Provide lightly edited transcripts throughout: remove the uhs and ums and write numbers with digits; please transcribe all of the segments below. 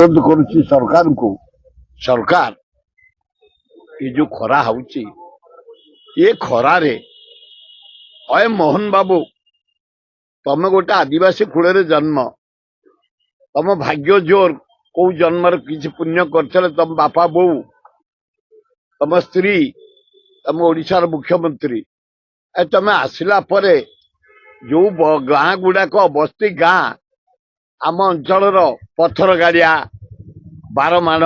अनुरोध करुच्ची सरकार को सरकार ये जो खरा होची ये खरा रे अय मोहन बाबू तमे गोटे आदिवासी कूल जन्म तम भाग्य जोर कौ जन्म किसी पुण्य कर तम बापा बो तम स्त्री तम ओडिशार मुख्यमंत्री तमे आसला परे जो गाँ गुड़ाक बस्ती गाँ आम अंचल पथर गाड़िया बारमाण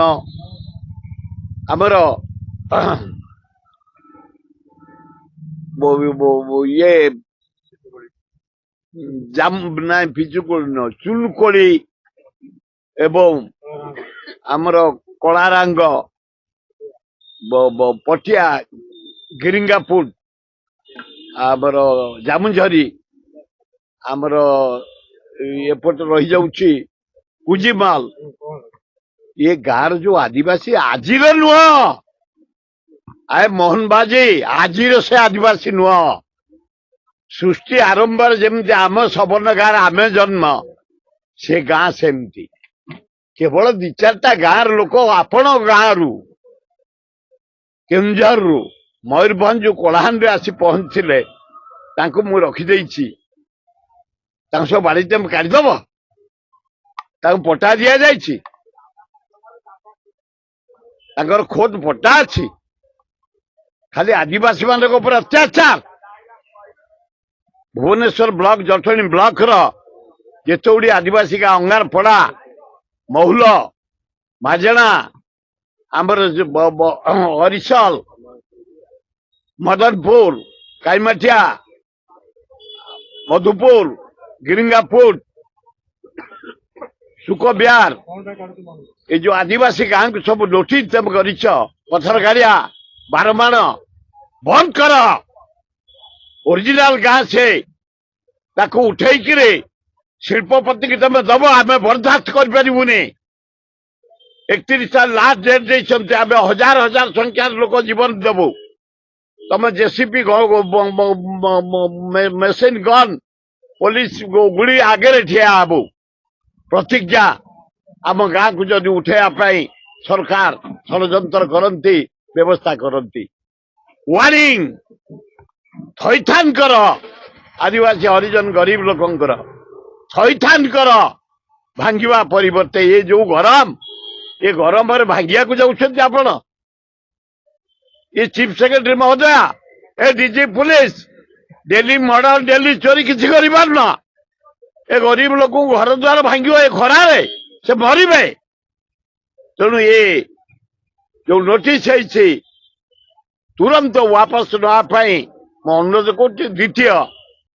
आमर ये जाम ना पिचुकोली न चुलकोली एवं आमर कलारांग पटिया गिरिंगापुर आमर जामुझरी आमर एपट रही जाऊची कुजीमाल ये गाँव जो आदिवासी आजिर नुह आए मोहन बाजी आजिर से आदिवासी नुह सृष्टि आरंभ जमती आम सबन गाँव आम जन्म से गाँ सेमती केवल दि चार्टा गाँव लोक आपण गाँव रु केन्दुझर रु मयूरभंज जो कलाहान आसी पहुंचले मु रखिदे सब बाड़ी तुम काढ़ीदब पट्टा दि जाइए खोद पट्टा अच्छी खाली आदिवासी मान अत्याचार भुवनेश्वर ब्लॉक जटणी ब्लॉक रेत गुड़ी आदिवासी का अंगारपड़ा महुल माझेणा आमर हरिशल मदनपुर काईमाटिया मधुपुर गिरिंगापुर सुखबिहार ये जो आदिवासी गाँव को सब नोटिस तुम कर पथर गाड़िया बारमाण बंद कर ओरिजिनल गाँ से उठे शिल्पपति की तुम दब आम बर्दाश्त करें 31 साल लास्ट डेट देते आम हजार हजार संख्यार लोक जीवन देवु तुम जेसीपी मेसीन गन पुलिस गुड़ी आगे ठिया हबु प्रतिज्ञा आम गाँ को जदि उठेवाई सरकार षड्यंत्र करती व्यवस्था करती वार्निंग थैथान कर आदिवासी हरिजन गरीब लोकंकर थैथान कर भांगिवा परिवर्ते ये जो गरम ये गरम भांगिया को जाऊँ आपण ये चीफ सेक्रेटरी महोदया ए DG police daily murder daily चोरी किसी कर ए गरीब लोक घर द्वार भांग ए खरारे से मरबे तेणु ये जो नोटिस है तुरंत वापस नापी मो अनुरोध कर द्वितीय